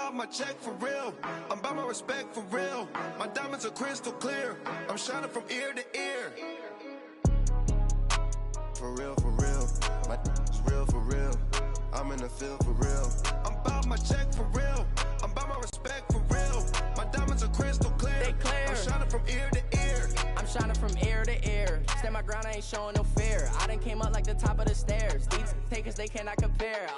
about my check for real. I'm about my respect for real. My diamonds are crystal clear. I'm shining from ear to ear. For real, for real. My is real for real. I'm in the field for real. I'm about my check for real. I'm about my respect for real. My diamonds are crystal clear. They clear. I'm shining from ear to ear. I'm shining from ear to ear. Stand my ground, I ain't showing no fear. I done came up like the top of the stairs. These takers, they cannot compare.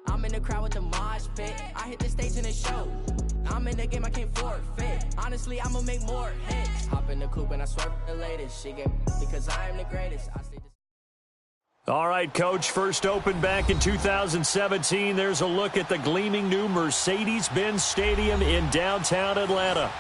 I'm in the crowd with the mosh pit. I hit the stage in the show. I'm in the game, I can't forfeit. Honestly, I'ma make more hits. Hop in the coupe and I swerve the latest. She get because I am the greatest. I stay. All right, Coach, first opened back in 2017. There's a look at the gleaming new Mercedes-Benz Stadium in downtown Atlanta.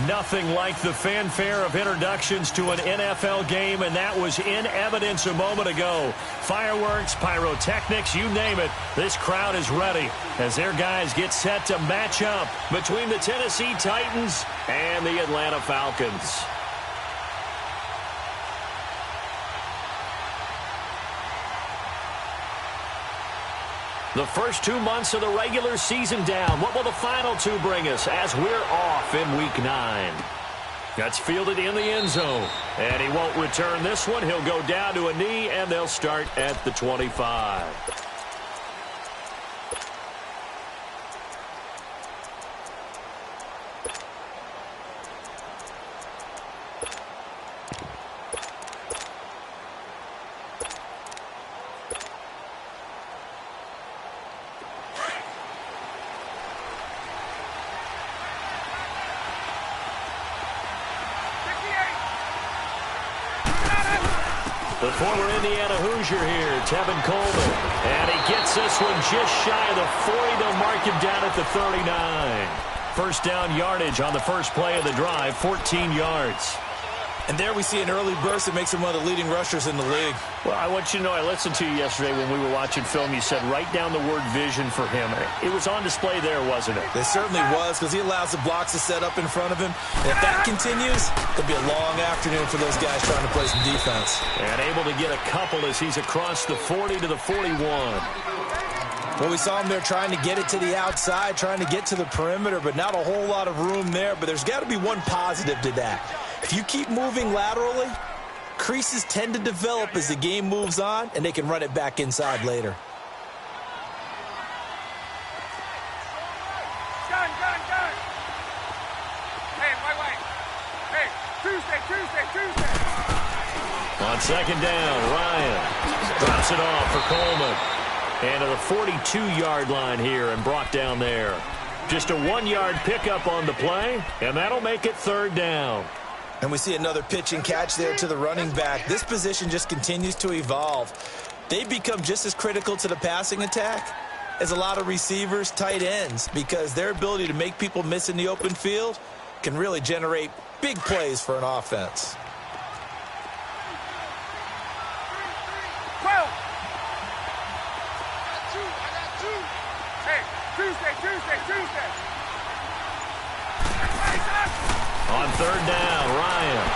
Nothing like the fanfare of introductions to an NFL game, and that was in evidence a moment ago. Fireworks, pyrotechnics, you name it. This crowd is ready as their guys get set to match up between the Tennessee Titans and the Atlanta Falcons. The first 2 months of the regular season down. What will the final two bring us as we're off in Week 9? That's fielded in the end zone. And he won't return this one. He'll go down to a knee, and they'll start at the 25. The former Indiana Hoosier here, Tevin Coleman. And he gets this one just shy of the 40. They'll mark him down at the 39. First down yardage on the first play of the drive, 14 yards. And there we see an early burst that makes him one of the leading rushers in the league. Well, I want you to know, I listened to you yesterday when we were watching film. You said write down the word vision for him. It was on display there, wasn't it? It certainly was, because he allows the blocks to set up in front of him. And if that continues, it'll be a long afternoon for those guys trying to play some defense. And able to get a couple as he's across the 40 to the 41. Well, we saw him there trying to get it to the outside, trying to get to the perimeter, but not a whole lot of room there. But there's got to be one positive to that. If you keep moving laterally, creases tend to develop as the game moves on, and they can run it back inside later. Gun. Hey, wait. Hey, Tuesday. On second down, Ryan drops it off for Coleman. And to the 42-yard line here and brought down there. Just a 1-yard pickup on the play, and that'll make it third down. And we see another pitch and catch there to the running back. This position just continues to evolve. They become just as critical to the passing attack as a lot of receivers, tight ends, because their ability to make people miss in the open field can really generate big plays for an offense. Tuesday. On third down, Ryan.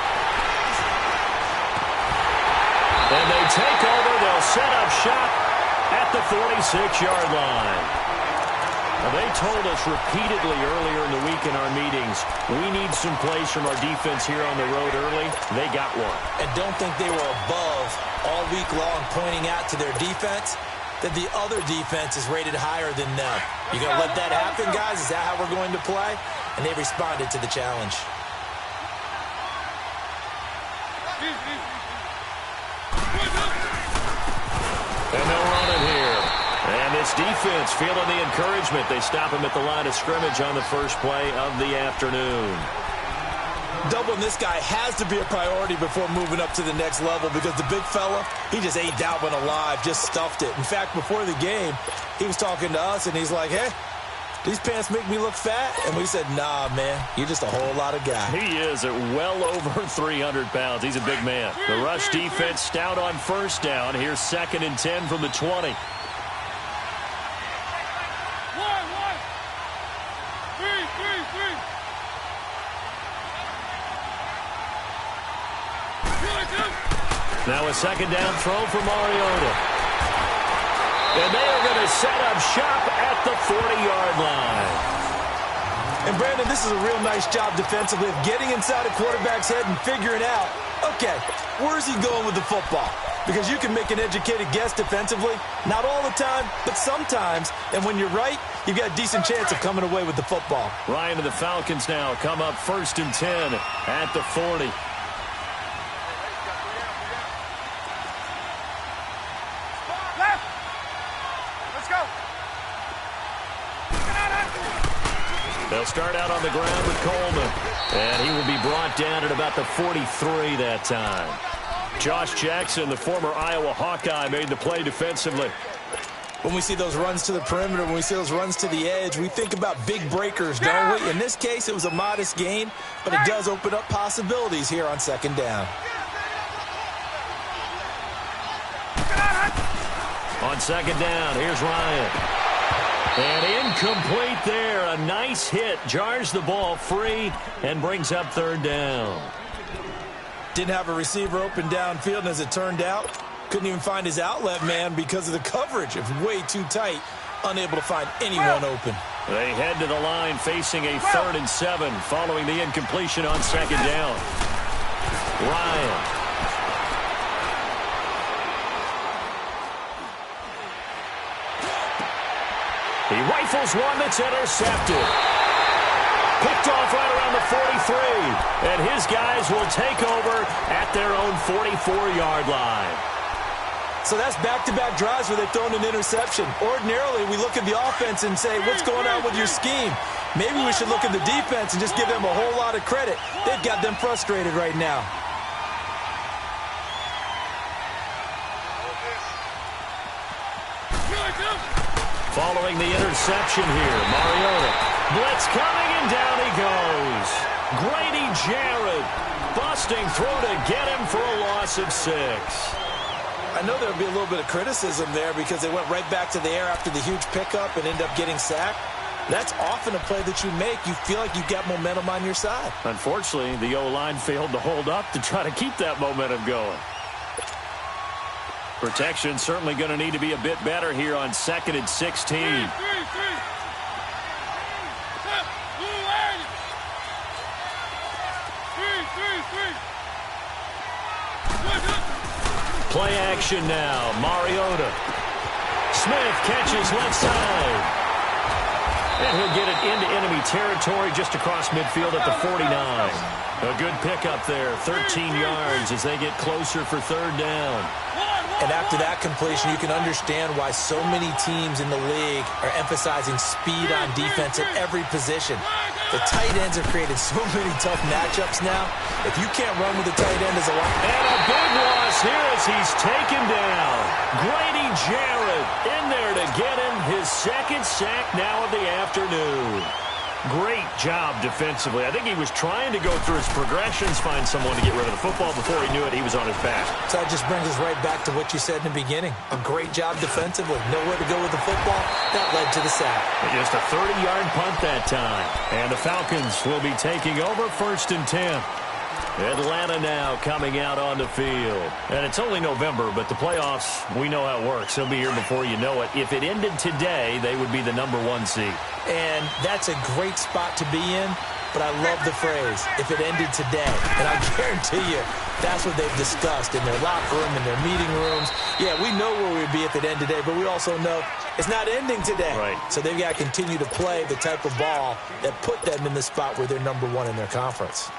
And they take over. They'll set up shop at the 46-yard line. Now, they told us repeatedly earlier in the week in our meetings, we need some plays from our defense here on the road early. They got one. And don't think they were above all week long pointing out to their defense that the other defense is rated higher than them. You going to let that happen, guys? Is that how we're going to play? And they responded to the challenge. And they'll run it here. And this defense feeling the encouragement. They stop him at the line of scrimmage on the first play of the afternoon. Doubling this guy has to be a priority before moving up to the next level, because the big fella, he just ate that one alive, just stuffed it. In fact, before the game, he was talking to us, and he's like, hey, these pants make me look fat. And we said, nah, man, you're just a whole lot of guy. He is at well over 300 pounds. He's a big man. The rush defense stout on first down. Here's 2nd and 10 from the 20. Now a second down throw for Mariota. And they are going to set up shop at the 40-yard line. And, Brandon, this is a real nice job defensively of getting inside a quarterback's head and figuring out, okay, where's he going with the football? Because you can make an educated guess defensively. Not all the time, but sometimes. And when you're right, you've got a decent chance of coming away with the football. Ryan and the Falcons now come up 1st and 10 at the 40. Left. Let's go. They'll start out on the ground with Coleman. And he will be brought down at about the 43 that time. Josh Jackson, the former Iowa Hawkeye, made the play defensively. When we see those runs to the perimeter, when we see those runs to the edge, we think about big breakers, don't we? In this case, it was a modest gain, but it does open up possibilities here on 2nd down. On 2nd down, here's Ryan. And incomplete there. A nice hit. Jars the ball free and brings up 3rd down. Didn't have a receiver open downfield, and as it turned out, couldn't even find his outlet man because of the coverage. It was way too tight, unable to find anyone open. They head to the line facing a 3rd and 7 following the incompletion on 2nd down. Ryan. He rifles one that's intercepted. Picked off right around the 43. And his guys will take over at their own 44-yard line. So that's back-to-back drives where they've thrown an interception. Ordinarily, we look at the offense and say, what's going on with your scheme? Maybe we should look at the defense and just give them a whole lot of credit. They've got them frustrated right now. Following the interception here, Mariota. Blitz coming, and down he goes. Grady Jarrett busting through to get him for a loss of 6. I know there'll be a little bit of criticism there because they went right back to the air after the huge pickup and end up getting sacked. That's often a play that you make. You feel like you've got momentum on your side. Unfortunately, the O-line failed to hold up to try to keep that momentum going. Protection certainly going to need to be a bit better here on 2nd and 16. Play action now. Mariota. Smith catches left side. And he'll get it into enemy territory just across midfield at the 49. A good pickup there. 13 yards as they get closer for 3rd down. And after that completion, you can understand why so many teams in the league are emphasizing speed on defense at every position. The tight ends have created so many tough matchups now. If you can't run with the tight end as a line. And a big loss here as he's taken down. Grady Jarrett in there to get him his 2nd sack now of the afternoon. Great job defensively. I think he was trying to go through his progressions, find someone to get rid of the football. Before he knew it, he was on his back. So that just brings us right back to what you said in the beginning. A great job defensively. Nowhere to go with the football. That led to the sack. Just a 30-yard punt that time. And the Falcons will be taking over 1st and 10. Atlanta now coming out on the field. And it's only November, but the playoffs, we know how it works. They'll be here before you know it. If it ended today, they would be the #1 seed. And that's a great spot to be in, but I love the phrase, if it ended today. And I guarantee you, that's what they've discussed in their locker room, in their meeting rooms. Yeah, we know where we'd be if it ended today, but we also know it's not ending today. Right. So they've got to continue to play the type of ball that put them in the spot where they're #1 in their conference.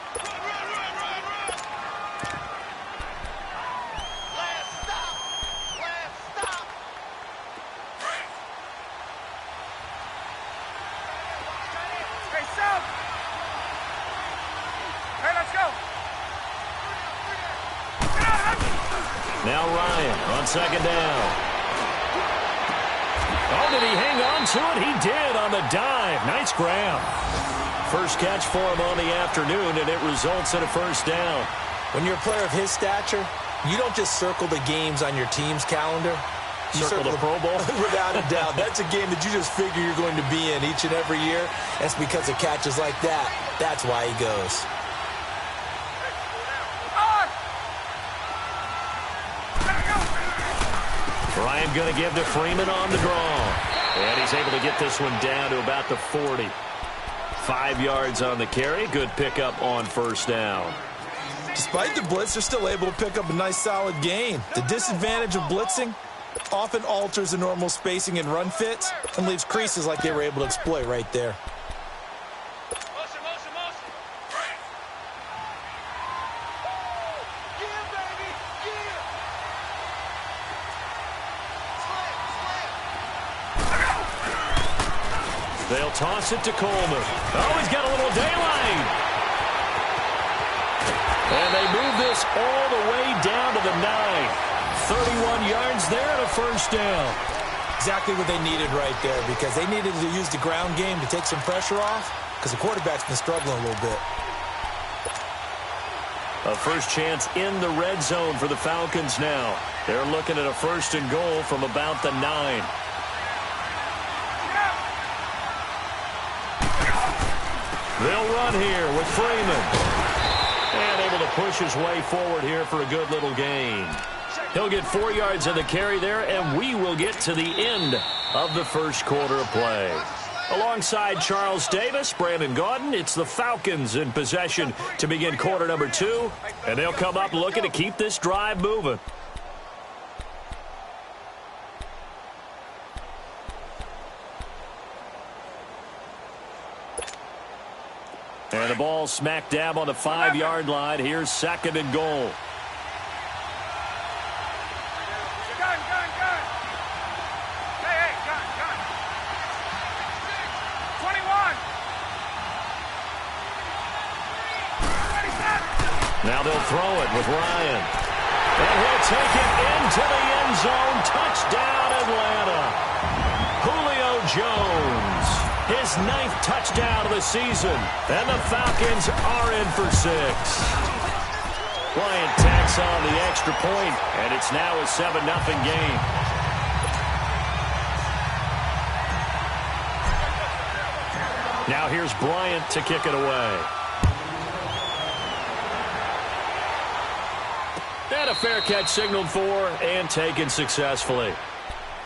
Now Ryan on 2nd down. Oh, did he hang on to it? He did on the dive. Nice grab. First catch for him on the afternoon, and it results in a 1st down. When you're a player of his stature, you don't just circle the games on your team's calendar. You circle the Pro Bowl? Without a doubt. That's a game that you just figure you're going to be in each and every year. That's because of catches like that. That's why he goes. Ryan going to give to Freeman on the draw. And he's able to get this one down to about the 40. 5 yards on the carry. Good pickup on first down. Despite the blitz, they're still able to pick up a nice, solid gain. The disadvantage of blitzing often alters the normal spacing and run fits and leaves creases like they were able to exploit right there. They'll toss it to Coleman. Oh, he's got a little daylight. And they move this all the way down to the 9. 31 yards there and a first down. Exactly what they needed right there, because they needed to use the ground game to take some pressure off, because the quarterback's been struggling a little bit. A first chance in the red zone for the Falcons now. They're looking at a 1st and goal from about the 9. They'll run here with Freeman. And able to push his way forward here for a good little gain. He'll get 4 yards on the carry there, and we will get to the end of the first quarter of play. Alongside Charles Davis, Brandon Gaudin, it's the Falcons in possession to begin quarter number 2. And they'll come up looking to keep this drive moving. And the ball smack dab on the 5-yard line. Here's 2nd and goal. Gun. Hey, gun. 21. Now they'll throw it with Ryan. And he'll take it into the end zone. Touchdown, Atlanta. Julio Jones. His 9th touchdown of the season. And the Falcons are in for 6. Bryant tacks on the extra point, and it's now a 7-0 game. Now here's Bryant to kick it away. And a fair catch signaled for and taken successfully.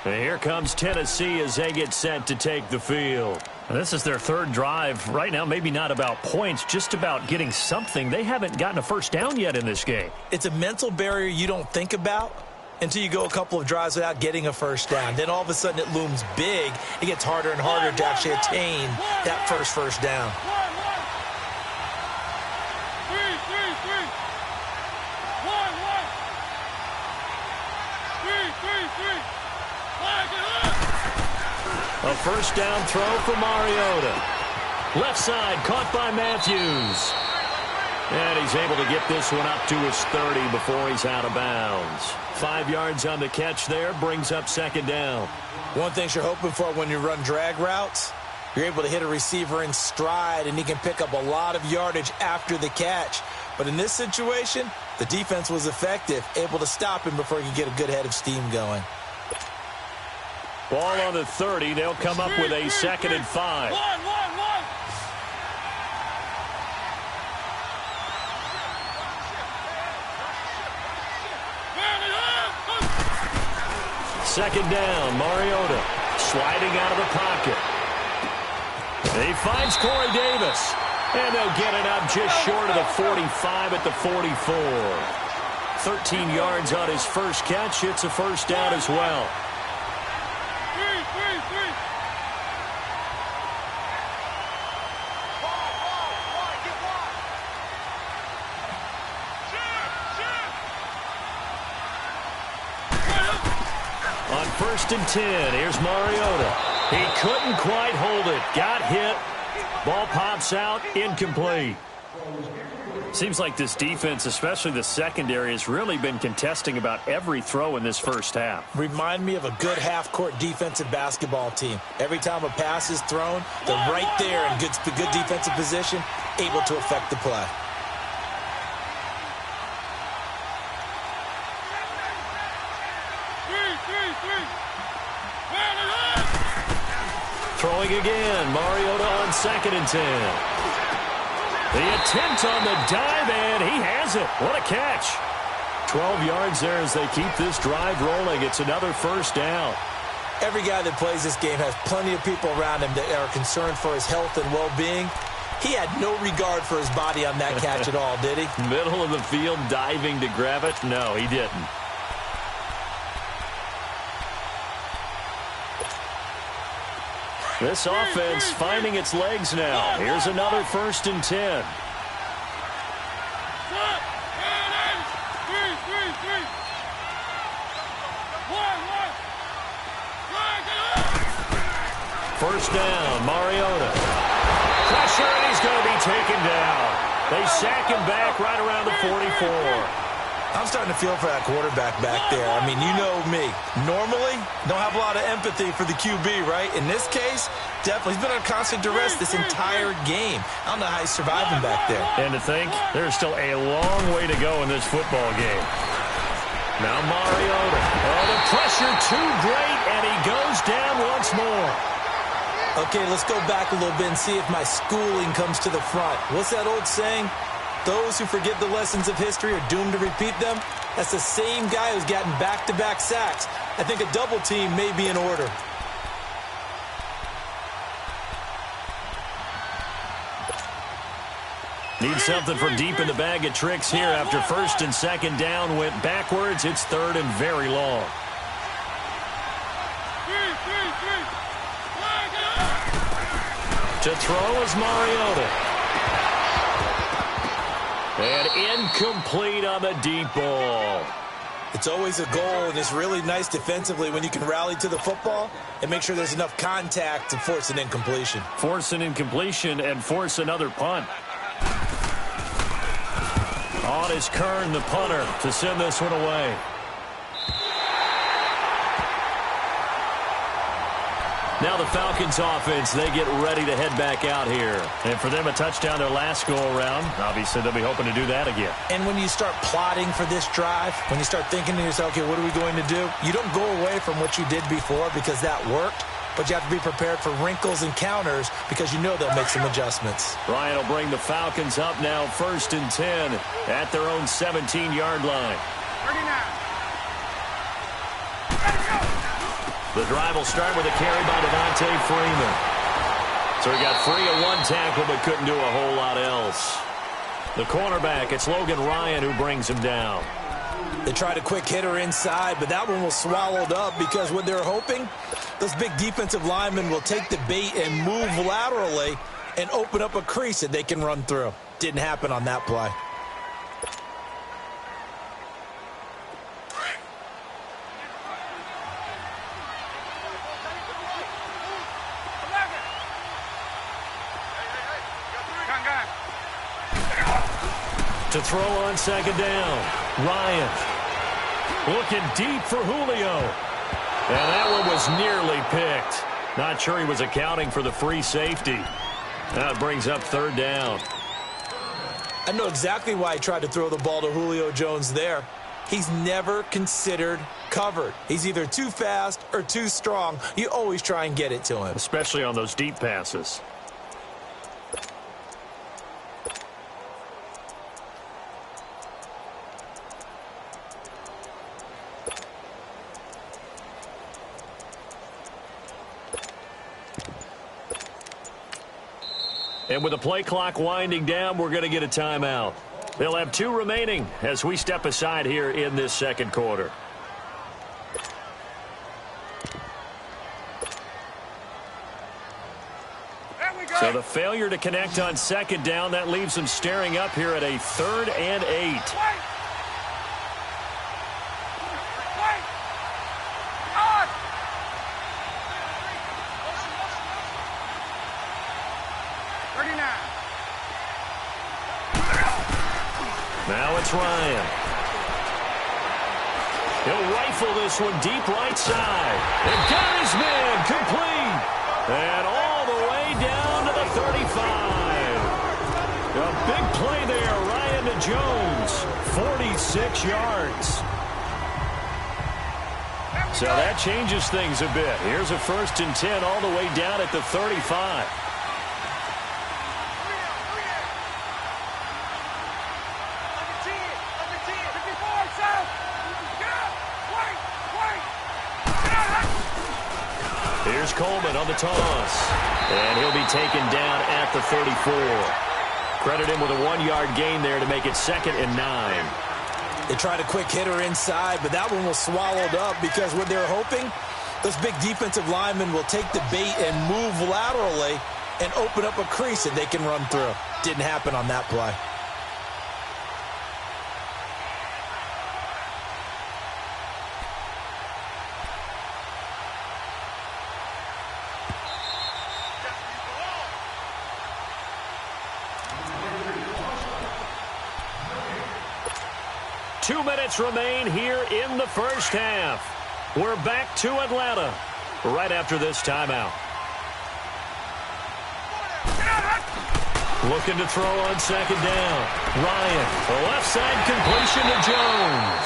And here comes Tennessee as they get set to take the field. And this is their 3rd drive. Right now, maybe not about points, just about getting something. They haven't gotten a first down yet in this game. It's a mental barrier you don't think about until you go a couple of drives without getting a first down. Then all of a sudden it looms big. It gets harder and harder to actually attain that first down. A first down throw for Mariota. Left side caught by Matthews. And he's able to get this one up to his 30 before he's out of bounds. 5 yards on the catch there, brings up 2nd down. One thing you're hoping for when you run drag routes, you're able to hit a receiver in stride, and he can pick up a lot of yardage after the catch. But in this situation, the defense was effective, able to stop him before he could get a good head of steam going. Ball on the 30. They'll come up with a 2nd and 5. Second down, Mariota sliding out of the pocket. He finds Corey Davis. And they'll get it up just short of the 45 at the 44. 13 yards on his first catch. It's a first down as well. On 1st and 10, here's Mariota. He couldn't quite hold it. Got hit. Ball pops out, incomplete. Seems like this defense, especially the secondary, has really been contesting about every throw in this first half. Remind me of a good half-court defensive basketball team. Every time a pass is thrown, they're right there in good defensive position, able to affect the play. Throwing again, Mariota on 2nd and 10. The attempt on the dive, and he has it. What a catch. 12 yards there as they keep this drive rolling. It's another first down. Every guy that plays this game has plenty of people around him that are concerned for his health and well-being. He had no regard for his body on that catch at all, did he? Middle of the field, diving to grab it? No, he didn't. This offense finding its legs now. Here's another 1st and 10. First down, Mariota. Pressure, and he's going to be taken down. They sack him back right around the 44. I'm starting to feel for that quarterback back there. I mean, you know me. Normally, don't have a lot of empathy for the QB, right? In this case, definitely. He's been under constant duress this entire game. I don't know how he's surviving back there. And to think, there's still a long way to go in this football game. Now Mariota. Oh, the pressure too great, and he goes down once more. Okay, let's go back a little bit and see if my schooling comes to the front. What's that old saying? Those who forget the lessons of history are doomed to repeat them. That's the same guy who's gotten back-to-back sacks. I think a double team may be in order. Need something from deep in the bag of tricks here after 1st and 2nd down went backwards. It's 3rd and very long. To throw is Mariota. And incomplete on the deep ball. It's always a goal, and it's really nice defensively when you can rally to the football and make sure there's enough contact to force an incompletion. Force an incompletion and force another punt. On is Kern, the punter, to send this one away. Now the Falcons offense, they get ready to head back out here. And for them, a touchdown their last go-around. Obviously, they'll be hoping to do that again. And when you start plotting for this drive, when you start thinking to yourself, okay, what are we going to do? You don't go away from what you did before because that worked, but you have to be prepared for wrinkles and counters because you know they'll make some adjustments. Ryan will bring the Falcons up now 1st and 10 at their own 17-yard line. 39. The drive will start with a carry by Devontae Freeman. So he got free of one tackle but couldn't do a whole lot else. The cornerback, it's Logan Ryan who brings him down. They tried a quick hitter inside, but that one was swallowed up because what they're hoping, those big defensive linemen will take the bait and move laterally and open up a crease that they can run through. Didn't happen on that play. To throw on 2nd down, Ryan looking deep for Julio. And that one was nearly picked. Not sure he was accounting for the free safety. That brings up 3rd down. I know exactly why he tried to throw the ball to Julio Jones there. He's never considered covered. He's either too fast or too strong. You always try and get it to him. Especially on those deep passes. And with the play clock winding down, we're going to get a timeout. They'll have 2 remaining as we step aside here in this 2nd quarter. So the failure to connect on 2nd down, that leaves them staring up here at a 3rd and 8. Now it's Ryan. He'll rifle this one deep right side. And got his man complete. And all the way down to the 35. A big play there, Ryan to Jones. 46 yards. So that changes things a bit. Here's a 1st and 10 all the way down at the 35. Here's Coleman on the toss. And he'll be taken down at the 34. Credit him with a 1-yard gain there to make it 2nd and 9. They tried a quick hitter inside, but that one was swallowed up because what they're hoping, those big defensive linemen will take the bait and move laterally and open up a crease that they can run through. Didn't happen on that play. Two minutes remain here in the first half. We're back to Atlanta right after this timeout. Looking to throw on 2nd down. Ryan, the left side completion to Jones.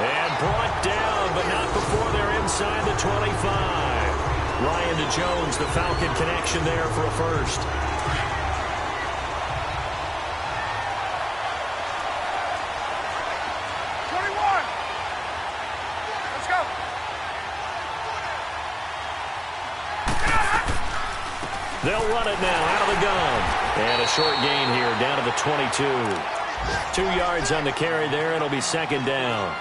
And brought down, but not before they're inside the 25. Ryan to Jones, the Falcon connection there for a first. They'll run it now out of the gun. And a short gain here down to the 22. 2 yards on the carry there. It'll be 2nd down.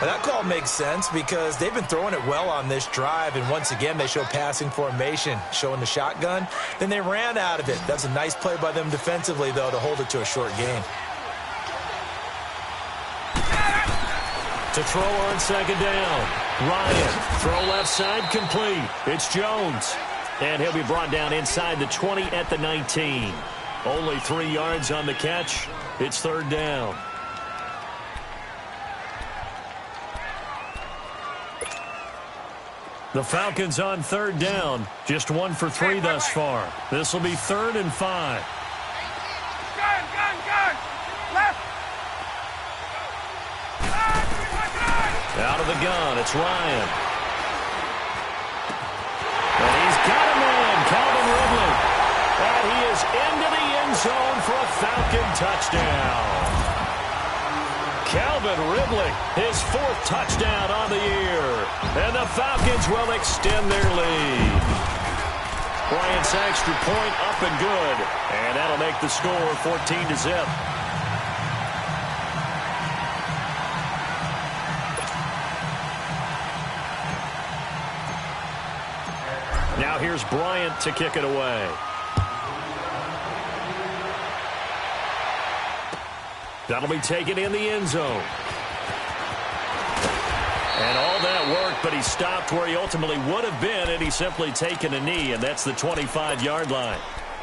Well, that call makes sense because they've been throwing it well on this drive. And once again, they show passing formation, showing the shotgun. Then they ran out of it. That's a nice play by them defensively, though, to hold it to a short gain. To throw on 2nd down. Ryan, throw left side complete. It's Jones. And he'll be brought down inside the 20 at the 19. Only 3 yards on the catch. It's 3rd down. The Falcons on 3rd down. Just 1 for 3 thus far. This will be 3rd and 5. Gun! Left! Out of the gun, it's Ryan. And he's got a man, Calvin Ridley. And he is into the end zone for a Falcon touchdown. Calvin Ridley, his 4th touchdown on the year. And the Falcons will extend their lead. Bryant's extra point up and good. And that'll make the score 14-0. Now here's Bryant to kick it away. That'll be taken in the end zone. And all that worked, but he stopped where he ultimately would have been had he simply taken a knee, and that's the 25-yard line.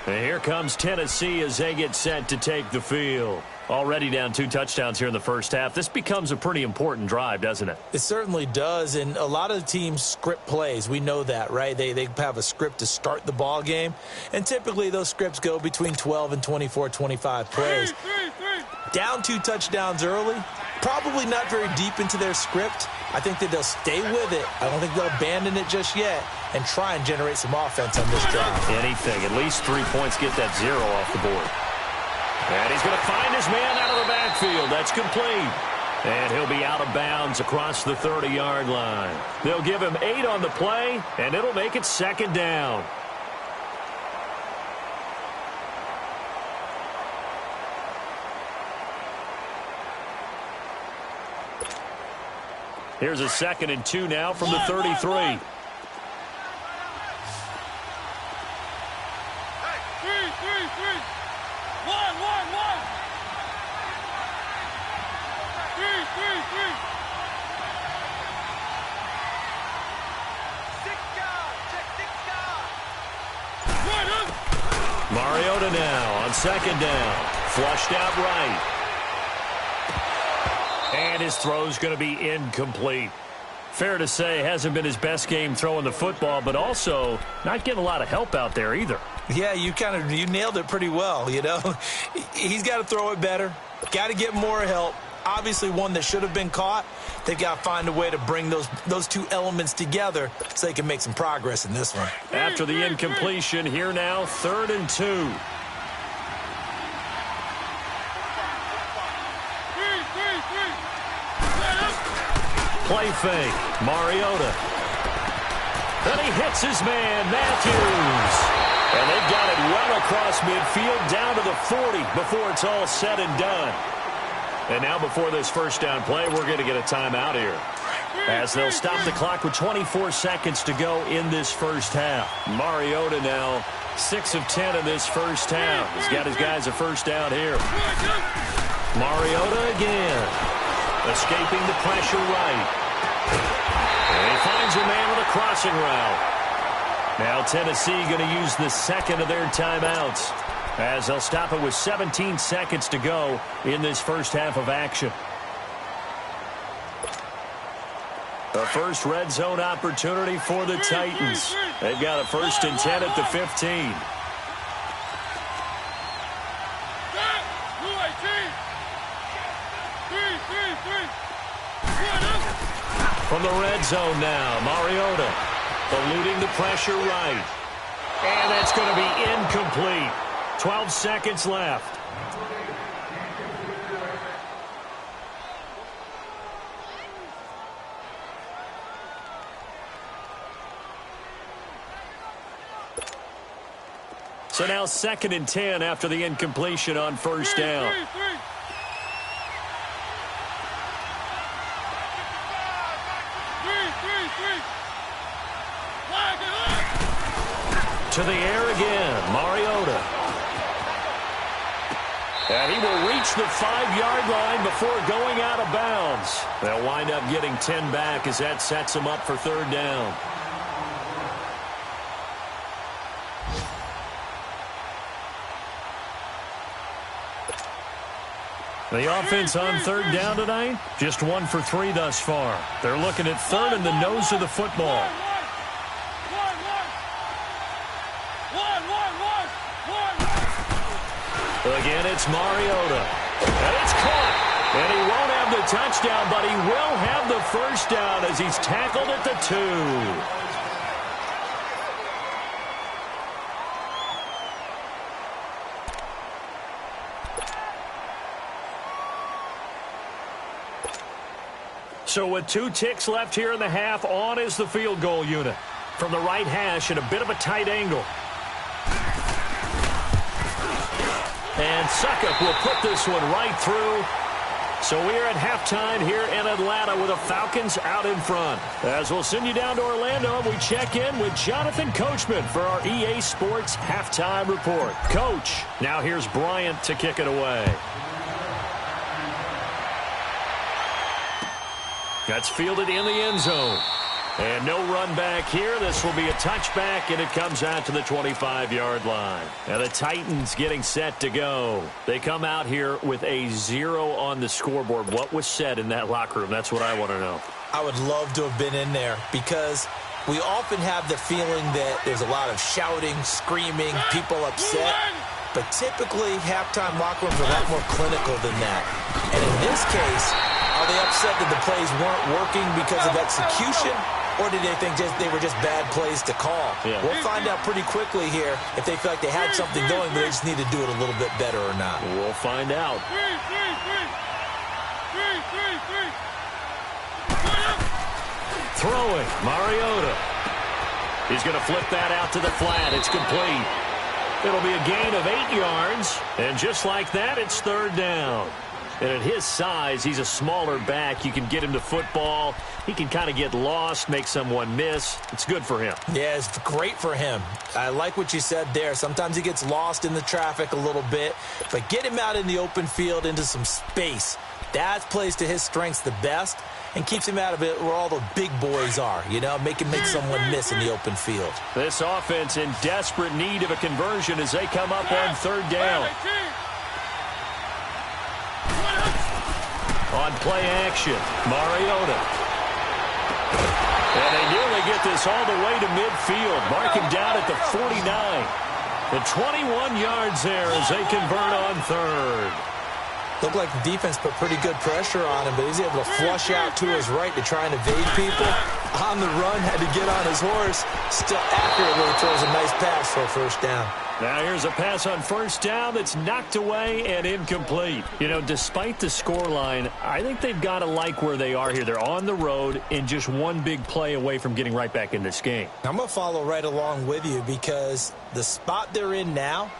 And here comes Tennessee as they get set to take the field. Already down 2 touchdowns here in the first half. This becomes a pretty important drive, doesn't it? It certainly does, and a lot of the teams script plays. We know that, right? They have a script to start the ball game, and typically those scripts go between 12 and 24, 25 plays. Down 2 touchdowns early, probably not very deep into their script. I think that they'll stay with it. I don't think they'll abandon it just yet and try and generate some offense on this drive. Anything. At least 3 points, get that 0 off the board. And he's going to find his man out of the backfield. That's complete. And he'll be out of bounds across the 30-yard line. They'll give him 8 on the play, and it'll make it 2nd down. Here's a 2nd and 2 now from the 33. Mariota now on 2nd down. Flushed out right. And his throw's going to be incomplete. Fair to say, hasn't been his best game throwing the football, but also not getting a lot of help out there either. Yeah, you nailed it pretty well, you know. He's got to throw it better. Got to get more help. Obviously one that should have been caught. They've got to find a way to bring those 2 elements together so they can make some progress in this one. After the incompletion, here now, 3rd and 2. Play fake. Mariota. And he hits his man, Matthews. And they've got it well across midfield down to the 40 before it's all said and done. And now before this first down play, we're going to get a timeout here, as they'll stop the clock with 24 seconds to go in this first half. Mariota now 6 of 10 in this first half. He's got his guys a first down here. Mariota again, escaping the pressure right. And he finds a man with a crossing route. Now Tennessee going to use the second of their timeouts, as they'll stop it with 17 seconds to go in this first half of action. The first red zone opportunity for the Titans. They've got a 1st and 10 at the 15. From the red zone now, Mariota eluding the pressure right. And that's going to be incomplete. 12 seconds left. So now 2nd and 10 after the incompletion on first down. To the air again, Mariota. And he will reach the 5-yard line before going out of bounds. They'll wind up getting 10 back as that sets them up for 3rd down. The offense on 3rd down tonight, just 1 for 3 thus far. They're looking at 3rd and the nose of the football. Again, it's Mariota. And it's caught. And he won't have the touchdown, but he will have the first down as he's tackled at the 2. So with 2 ticks left here in the half, on is the field goal unit. From the right hash at a bit of a tight angle. And Suckup will put this one right through. So we're at halftime here in Atlanta with the Falcons out in front. As we'll send you down to Orlando, we check in with Jonathan Coachman for our EA Sports Halftime Report. Coach, now here's Bryant to kick it away. That's fielded in the end zone. And no run back here. This will be a touchback, and it comes out to the 25-yard line. Now the Titans getting set to go. They come out here with a 0 on the scoreboard. What was said in that locker room? That's what I want to know. I would love to have been in there, because we often have the feeling that there's a lot of shouting, screaming, people upset. But typically, halftime locker rooms are a lot more clinical than that. And in this case, are they upset that the plays weren't working because of execution? Or did they think they were just bad plays to call? Yeah. We'll find out pretty quickly here if they feel like they had something going, but they just need to do it a little bit better or not. We'll find out. Throwing, Mariota. He's going to flip that out to the flat. It's complete. It'll be a gain of 8 yards. And just like that, it's 3rd down. And at his size, he's a smaller back. You can get him to football. He can kind of get lost, make someone miss. It's good for him. Yeah, it's great for him. I like what you said there. Sometimes he gets lost in the traffic a little bit. But get him out in the open field into some space. That plays to his strengths the best and keeps him out of it where all the big boys are. You know, make him make someone miss in the open field. This offense in desperate need of a conversion as they come up on 3rd down. On play action, Mariota. And they nearly get this all the way to midfield. Mark him down at the 49. The 21 yards there as they convert on 3rd. Looked like the defense put pretty good pressure on him, but he's able to flush out to his right to try and evade people. on the run, had to get on his horse. Still accurately throws a nice pass for a first down. Now here's a pass on first down that's knocked away and incomplete. You know, despite the scoreline, I think they've got to like where they are here. They're on the road and just one big play away from getting right back in this game. I'm going to follow right along with you because the spot they're in now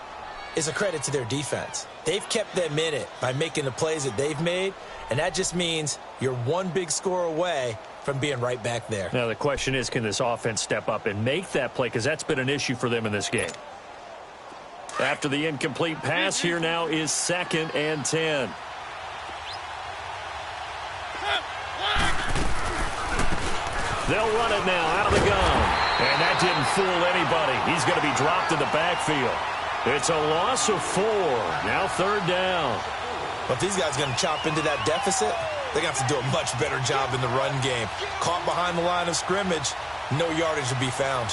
is a credit to their defense. They've kept them in it by making the plays that they've made, and that just means you're one big score away from being right back there. Now the question is, can this offense step up and make that play? Because that's been an issue for them in this game. After the incomplete pass, here now is 2nd and 10. They'll run it now out of the gun. And that didn't fool anybody. He's going to be dropped in the backfield. It's a loss of 4. Now 3rd down. But if these guys are going to chop into that deficit, they're going to have to do a much better job in the run game. Caught behind the line of scrimmage, no yardage to be found.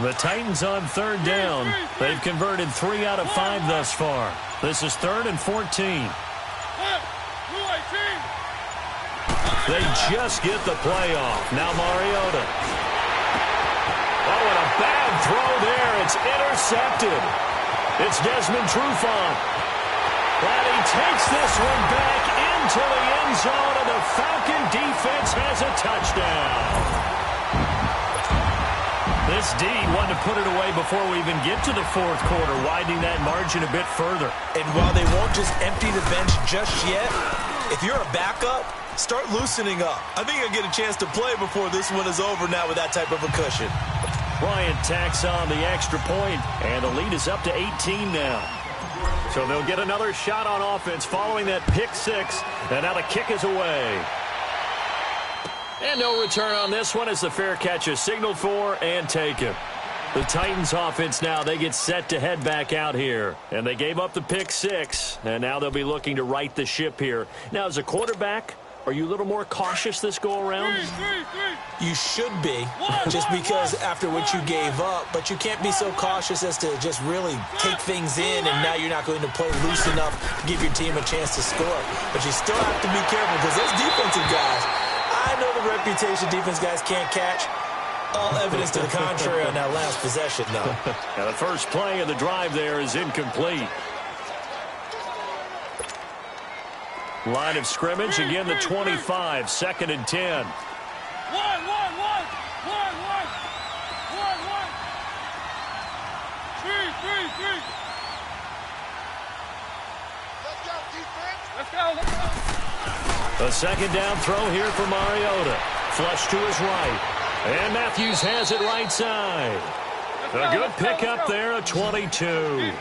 The Titans on 3rd down. They've converted 3 out of 5 thus far. This is 3rd and 14. They just get the play off. Now Mariota. Oh, and a bad throw there. It's intercepted. It's Desmond Trufant. And he takes this one back into the end zone, and the Falcon defense has a touchdown. This D wanted to put it away before we even get to the 4th quarter, widening that margin a bit further. And while they won't just empty the bench just yet, if you're a backup, start loosening up. I think you'll get a chance to play before this one is over now with that type of a cushion. Bryant tacks on the extra point, and the lead is up to 18 now. So they'll get another shot on offense following that pick 6, and now the kick is away. And no return on this one as the fair catch is signaled for and taken. The Titans offense now, they get set to head back out here. And they gave up the pick 6, and now they'll be looking to right the ship here. Now, as a quarterback, are you a little more cautious this go-around? You should be, just because after what you gave up, but you can't be so cautious as to just really take things in, and now you're not going to play loose enough to give your team a chance to score. But you still have to be careful because those defensive guys, I know the reputation defense guys can't catch. All evidence to the contrary on that last possession, though. Now the first play of the drive there is incomplete. Line of scrimmage, again the 25, 2nd and 10. One. Three. Let's go. A 2nd down throw here for Mariota. Flush to his right. And Matthews has it right side. A good pickup there, a 22.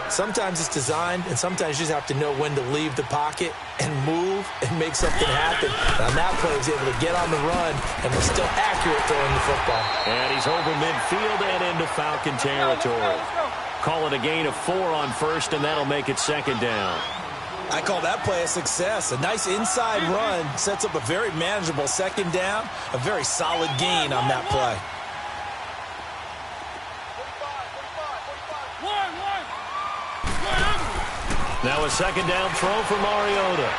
Sometimes it's designed, and sometimes you just have to know when to leave the pocket and move and make something happen. And on that play, he's able to get on the run and was still accurate throwing the football. And he's over midfield and into Falcon territory. Call it a gain of 4 on first, and that'll make it 2nd down. I call that play a success. A nice inside run sets up a very manageable 2nd down, a very solid gain on that play. Now a 2nd down throw for Mariota.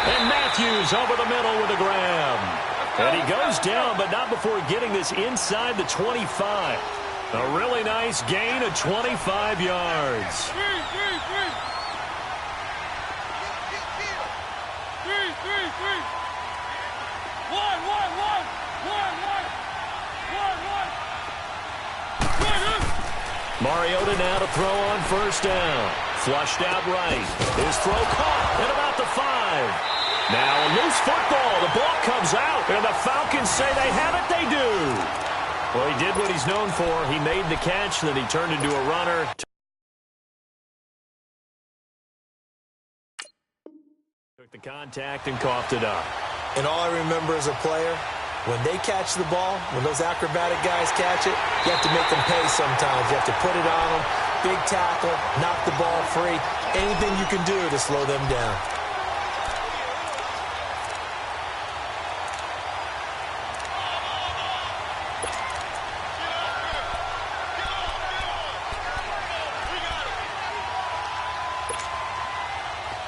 And Matthews over the middle with a grab. And he goes down, but not before getting this inside the 25. A really nice gain of 25 yards. Mariota now to throw on first down. Flushed out right. His throw caught at about the 5. Now a loose football. The ball comes out, and the Falcons say they have it. They do. Well, he did what he's known for. He made the catch, then he turned into a runner. Took the contact and coughed it up. And all I remember as a player, when they catch the ball, when those acrobatic guys catch it, you have to make them pay sometimes. You have to put it on them. big tackle, knock the ball free. Anything you can do to slow them down.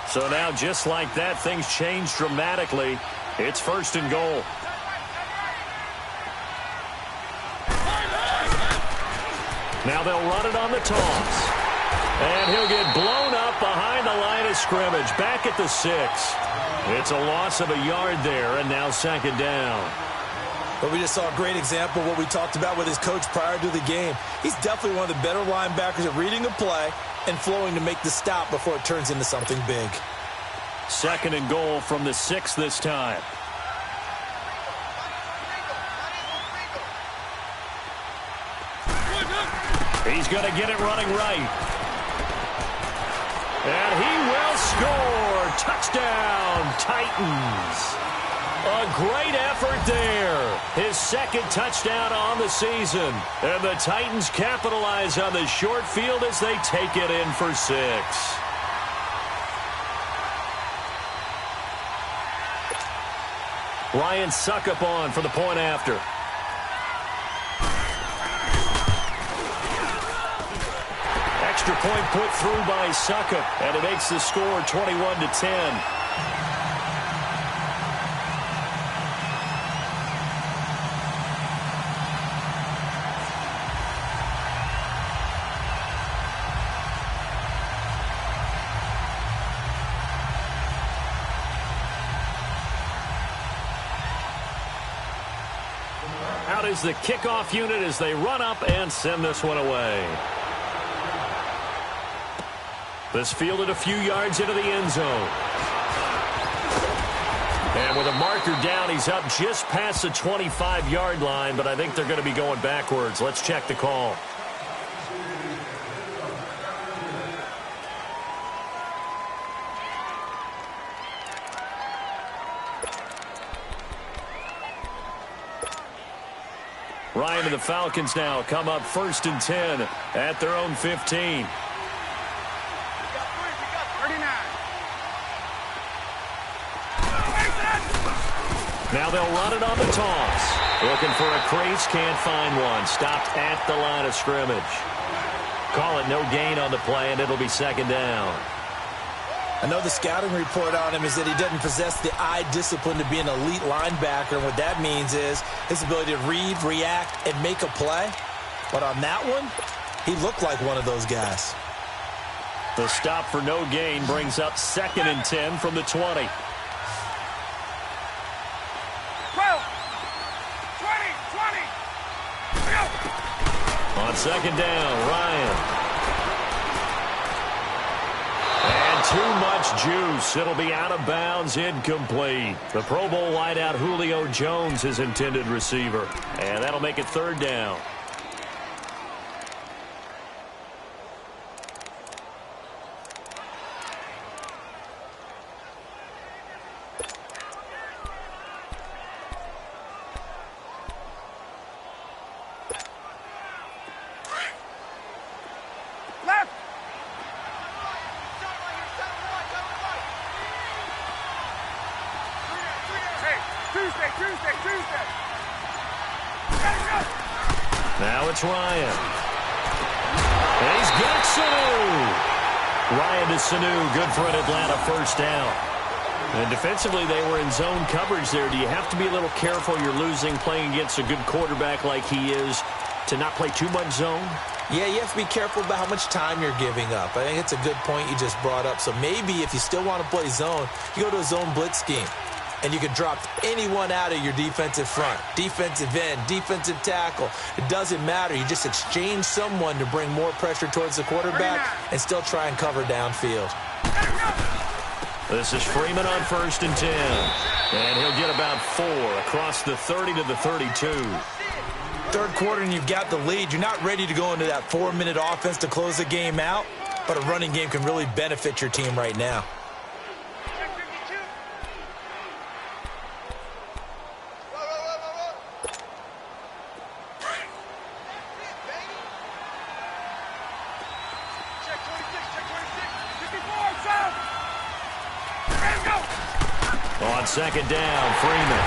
So now, just like that, things change dramatically. It's 1st and goal. Now they'll run it on the toss. And he'll get blown up behind the line of scrimmage. Back at the 6. It's a loss of a yard there, and now 2nd down. But we just saw a great example of what we talked about with his coach prior to the game. He's definitely one of the better linebackers at reading a play and flowing to make the stop before it turns into something big. 2nd and goal from the 6 this time. He's going to get it running right. And he will score. Touchdown, Titans. A great effort there. His 2nd touchdown on the season. And the Titans capitalize on the short field as they take it in for 6. Ryan Suckup on for the point after. Extra point put through by Suckup, and it makes the score 21-10. Out is the kickoff unit as they run up and send this one away. This fielded a few yards into the end zone. And with a marker down, he's up just past the 25-yard line, but I think they're going to be going backwards. Let's check the call. Ryan and the Falcons now come up 1st and 10 at their own 15. Now they'll run it on the toss. Looking for a crease, can't find one. Stopped at the line of scrimmage. Call it no gain on the play, and it'll be 2nd down. I know the scouting report on him is that he doesn't possess the eye discipline to be an elite linebacker. And what that means is his ability to read, react, and make a play. But on that one, he looked like one of those guys. The stop for no gain brings up 2nd and 10 from the 20. 20. On 2nd down, Ryan. And too much juice. It'll be out of bounds, incomplete. The Pro Bowl wideout Julio Jones, his intended receiver. And that'll make it 3rd down. Now it's Ryan. And he's got Sanu. Ryan to Sanu, good for an Atlanta 1st down. And defensively, they were in zone coverage there. Do you have to be a little careful? You're losing playing against a good quarterback like he is to not play too much zone? Yeah, you have to be careful about how much time you're giving up. I think it's a good point you just brought up. So maybe if you still want to play zone, you go to a zone blitz scheme. And you can drop anyone out of your defensive front, defensive end, defensive tackle. It doesn't matter. You just exchange someone to bring more pressure towards the quarterback and still try and cover downfield. This is Freeman on 1st and 10. And he'll get about 4 across the 30 to the 32. 3rd quarter and you've got the lead. You're not ready to go into that 4-minute offense to close the game out, but a running game can really benefit your team right now. On second down, Freeman.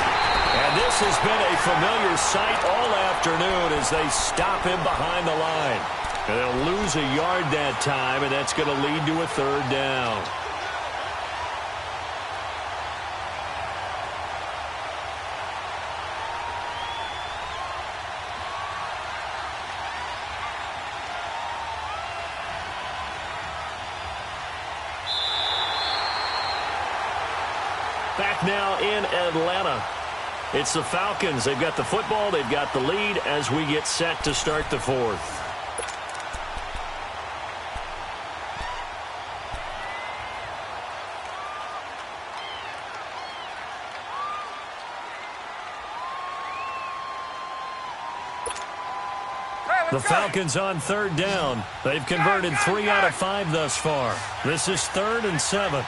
And this has been a familiar sight all afternoon as they stop him behind the line. And they'll lose a yard that time, and that's going to lead to a third down. Back now in Atlanta. It's the Falcons. They've got the football. They've got the lead as we get set to start the fourth. The Falcons on third down. They've converted 3 out of 5 thus far. This is 3rd and 7.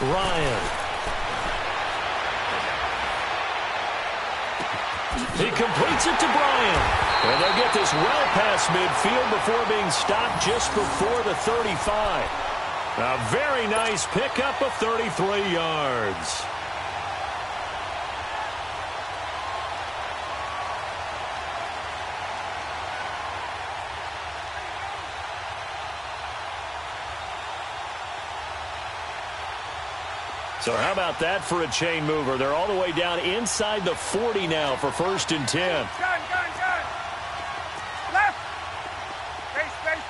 Ryan. He completes it to Bryant. And they'll get this well past midfield before being stopped just before the 35. A very nice pickup of 33 yards. So how about that for a chain mover? They're all the way down inside the 40 now for 1st and 10. Gun. Left. Space.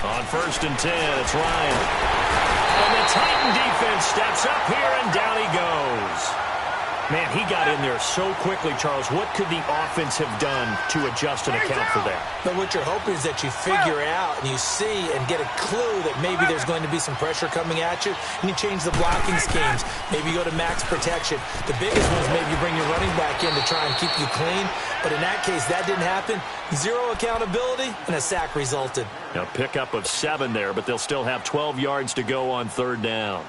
On 1st and 10, it's Ryan. And the Titan defense steps up here, and down he goes. Man, he got in there so quickly, Charles. What could the offense have done to adjust and account for that? But what you're hoping is that you figure out and you see and get a clue that maybe there's going to be some pressure coming at you, and you change the blocking schemes. Maybe you go to max protection. The biggest one is maybe you bring your running back in to try and keep you clean. But in that case, that didn't happen. 0 accountability, and a sack resulted. Now, pickup of 7 there, but they'll still have 12 yards to go on 3rd down.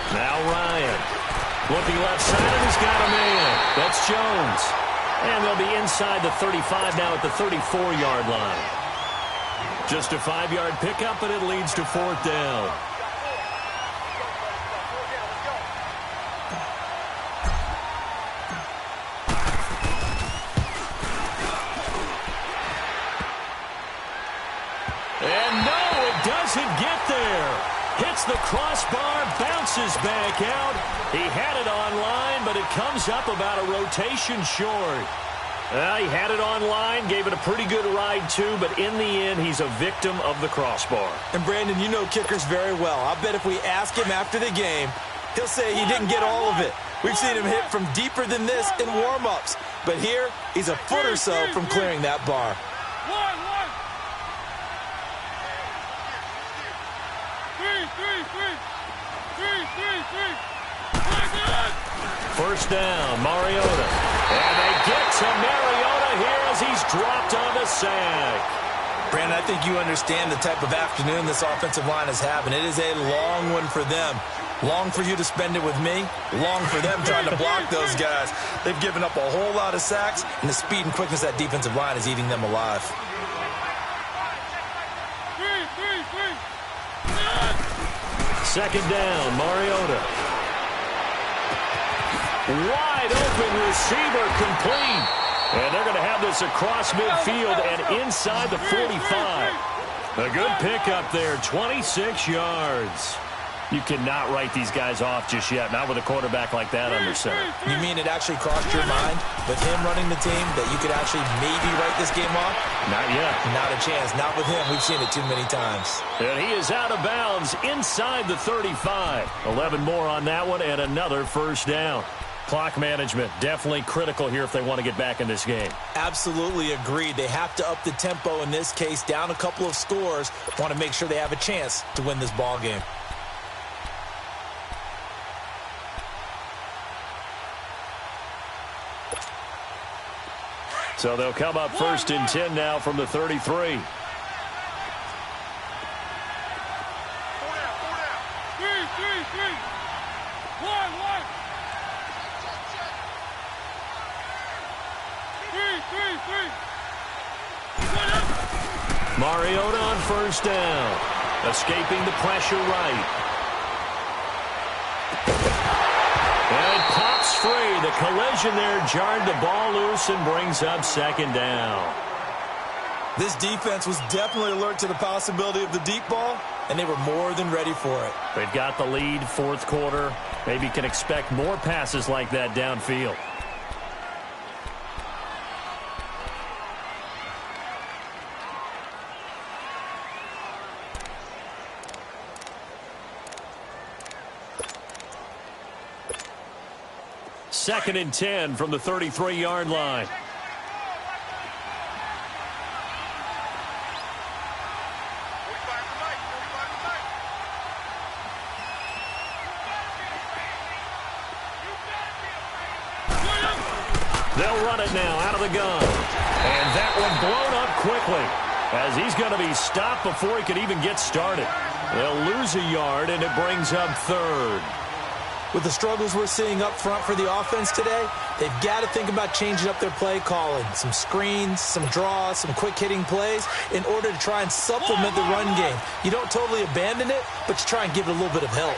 Now Ryan. Looking left side, and he's got a man. That's Jones. And they'll be inside the 35 now at the 34-yard line. Just a 5-yard pickup, but it leads to 4th down. And no, it doesn't get there. Hits the crossbar, bounces back out. He had it online, but it comes up about a rotation short. He had it online, gave it a pretty good ride too, but in the end, he's a victim of the crossbar. And Brandon, you know kickers very well. I bet if we ask him after the game, he'll say he didn't get all of it. We've seen him hit from deeper than this in warm-ups. But here, he's a foot or so from clearing that bar. First down, Mariota. And they get to Mariota here as he's dropped on the sack. Brandon, I think you understand the type of afternoon this offensive line is having. It is a long one for them. Long for you to spend it with me. Long for them trying to block those guys. They've given up a whole lot of sacks, and the speed and quickness of that defensive line is eating them alive. Second down, Mariota. Wide open receiver complete. And they're going to have this across midfield and inside the 45. A good pickup there, 26 yards. You cannot write these guys off just yet, not with a quarterback like that under center. You mean it actually crossed your mind with him running the team that you could actually maybe write this game off? Not yet. Not a chance. Not with him. We've seen it too many times. And he is out of bounds inside the 35. 11 more on that one and another first down. Clock management definitely critical here if they want to get back in this game. Absolutely agreed. They have to up the tempo in this case, down a couple of scores. Want to make sure they have a chance to win this ball game. So they'll come up 1st and 10 now from the 33. Mariota on 1st down. Escaping the pressure right. And it pops free. The collision there jarred the ball loose and brings up 2nd down. This defense was definitely alert to the possibility of the deep ball, and they were more than ready for it. They've got the lead, 4th quarter. Maybe can expect more passes like that downfield. Second and 10 from the 33-yard line. They'll run it now out of the gun. And that one blown up quickly as he's going to be stopped before he can even get started. They'll lose a yard, and it brings up 3rd. With the struggles we're seeing up front for the offense today, they've got to think about changing up their play calling. Some screens, some draws, some quick-hitting plays in order to try and supplement the run game. You don't totally abandon it, but you try and give it a little bit of help.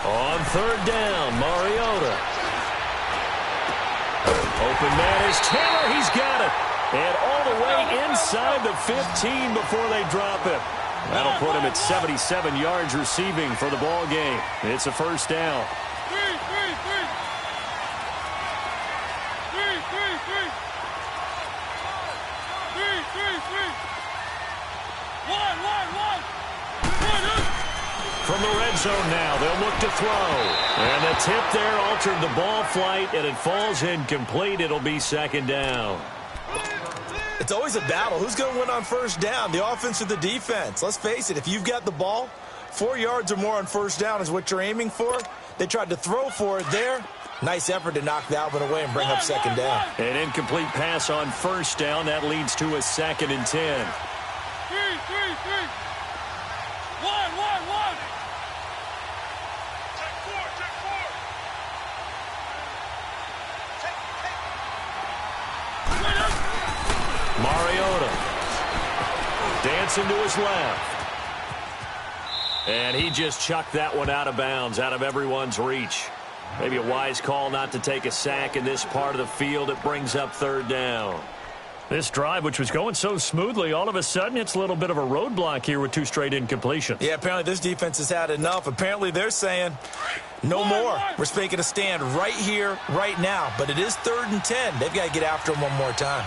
On 3rd down, Mariota. Open man is Taylor. He's got it. And all the way inside the 15 before they drop him. That'll put him at 77 yards receiving for the ball game. It's a 1st down. From the red zone now, they'll look to throw. And the tip there altered the ball flight, and it falls incomplete. It'll be 2nd down. It's always a battle. Who's going to win on 1st down, the offense or the defense? Let's face it, if you've got the ball, 4 yards or more on 1st down is what you're aiming for. They tried to throw for it there. Nice effort to knock that one away and bring up 2nd down. An incomplete pass on 1st down. That leads to a 2nd and 10. Mariota dancing to his left. And he just chucked that one out of bounds, out of everyone's reach. Maybe a wise call not to take a sack in this part of the field. It brings up 3rd down. This drive, which was going so smoothly, all of a sudden it's a little bit of a roadblock here with 2 straight incompletions. Yeah, apparently this defense has had enough. Apparently they're saying, no more. We're making a stand right here, right now. But it is 3rd and 10. They've got to get after him one more time.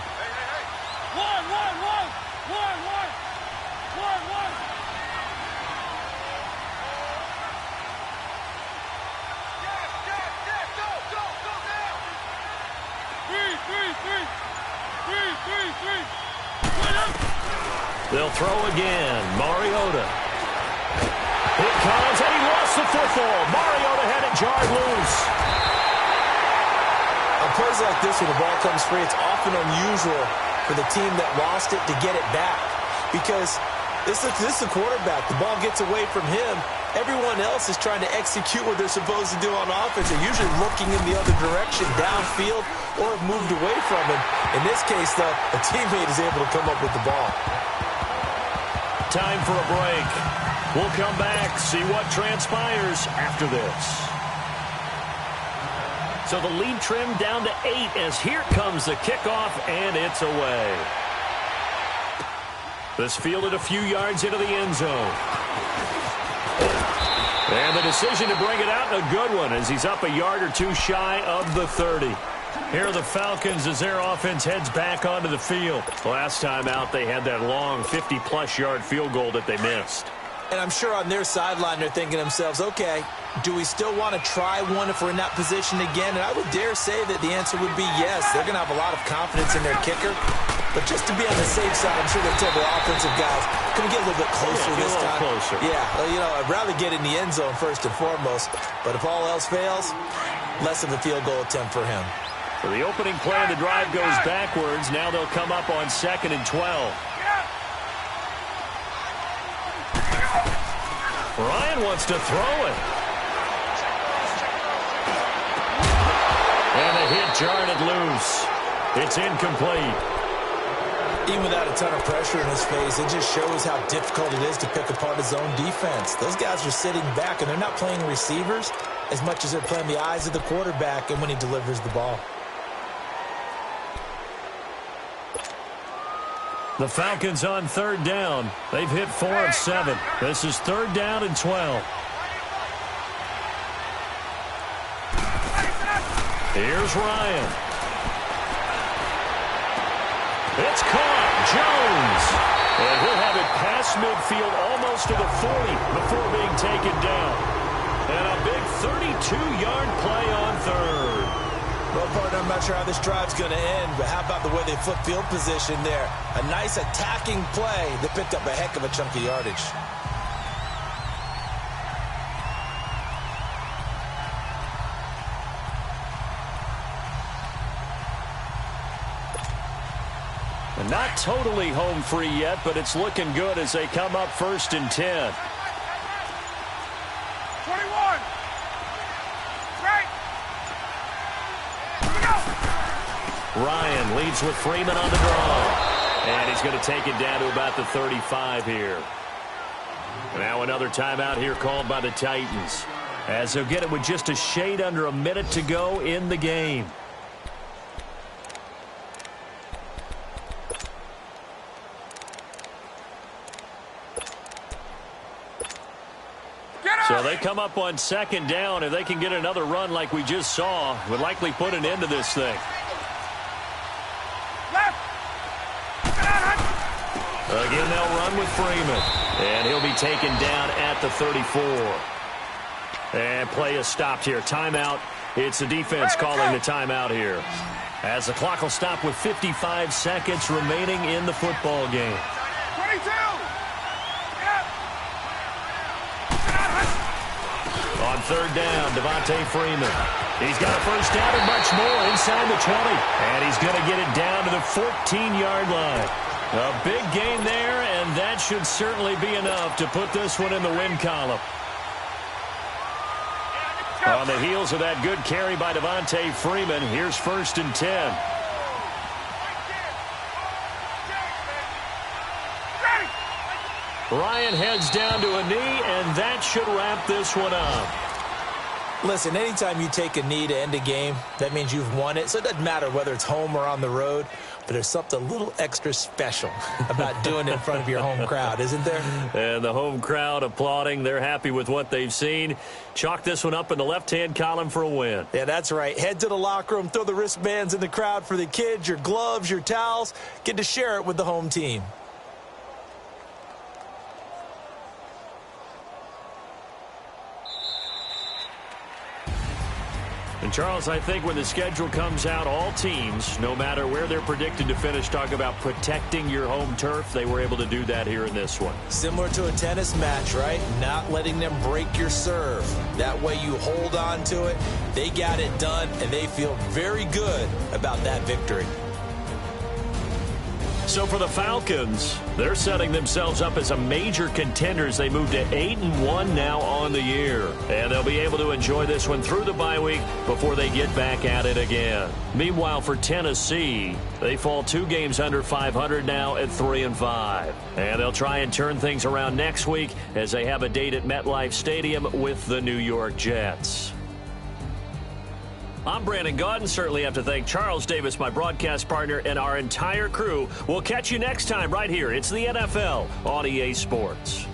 They'll throw again. Mariota. It comes, and he lost the football. Mariota had it jarred loose. On plays like this, when the ball comes free, it's often unusual for the team that lost it to get it back. Because this is the quarterback. The ball gets away from him. Everyone else is trying to execute what they're supposed to do on offense. They're usually looking in the other direction, downfield, or have moved away from him. In this case, though, a teammate is able to come up with the ball. Time for a break. We'll come back, see what transpires after this. So the lead trimmed down to 8 as here comes the kickoff, and it's away. This fielded a few yards into the end zone. And the decision to bring it out, a good one, as he's up a yard or 2 shy of the 30. Here are the Falcons as their offense heads back onto the field. Last time out, they had that long 50-plus yard field goal that they missed. And I'm sure on their sideline they're thinking to themselves, okay, do we still want to try one if we're in that position again? And I would dare say that the answer would be yes. They're going to have a lot of confidence in their kicker. But just to be on the safe side, I'm sure they told their offensive guys, can we get a little bit closer this time? Closer. Yeah, well, you know, I'd rather get in the end zone first and foremost. But if all else fails, less of a field goal attempt for him. For the opening play, the drive goes backwards. Now they'll come up on 2nd and 12. Ryan wants to throw it. And the hit jarred it loose. It's incomplete. Even without a ton of pressure in his face, it just shows how difficult it is to pick apart his own defense. Those guys are sitting back, and they're not playing receivers as much as they're playing the eyes of the quarterback and when he delivers the ball. The Falcons on 3rd down. They've hit 4 of 7. This is 3rd down and 12. Here's Ryan. It's caught. Jones. And he'll have it past midfield almost to the 40 before being taken down. And a big 32-yard play on 3rd. Well, partner, I'm not sure how this drive's going to end, but how about the way they flip field position there? A nice attacking play that picked up a heck of a chunk of yardage. And not totally home free yet, but it's looking good as they come up 1st and 10. 21. Right. Here we go. Ryan leads with Freeman on the draw. And he's going to take it down to about the 35 here. Now another timeout here called by the Titans, as they'll get it with just a shade under a minute to go in the game. So they come up on 2nd down. If they can get another run like we just saw, would likely put an end to this thing. Left. Again, they'll run with Freeman. And he'll be taken down at the 34. And play is stopped here. Timeout. It's the defense calling the timeout here, as the clock will stop with 55 seconds remaining in the football game. 22. On 3rd down, Devontae Freeman. He's got a first down and much more inside the 20. And he's going to get it down to the 14-yard line. A big gain there, and that should certainly be enough to put this one in the win column. On the heels of that good carry by Devontae Freeman, here's 1st and 10. Ryan heads down to a knee, and that should wrap this one up. Listen, anytime you take a knee to end a game, that means you've won it. So it doesn't matter whether it's home or on the road, but there's something a little extra special about doing it in front of your home crowd, isn't there? And the home crowd applauding. They're happy with what they've seen. Chalk this one up in the left-hand column for a win. Yeah, that's right. Head to the locker room, throw the wristbands in the crowd for the kids, your gloves, your towels. Get to share it with the home team. And, Charles, I think when the schedule comes out, all teams, no matter where they're predicted to finish, talk about protecting your home turf. They were able to do that here in this one. Similar to a tennis match, right? Not letting them break your serve. That way you hold on to it. They got it done, and they feel very good about that victory. So for the Falcons, they're setting themselves up as a major contender as they move to 8-1 now on the year. And they'll be able to enjoy this one through the bye week before they get back at it again. Meanwhile, for Tennessee, they fall 2 games under 500 now at 3-5. And they'll try and turn things around next week as they have a date at MetLife Stadium with the New York Jets. I'm Brandon Gaudin. Certainly have to thank Charles Davis, my broadcast partner, and our entire crew. We'll catch you next time right here. It's the NFL on EA Sports.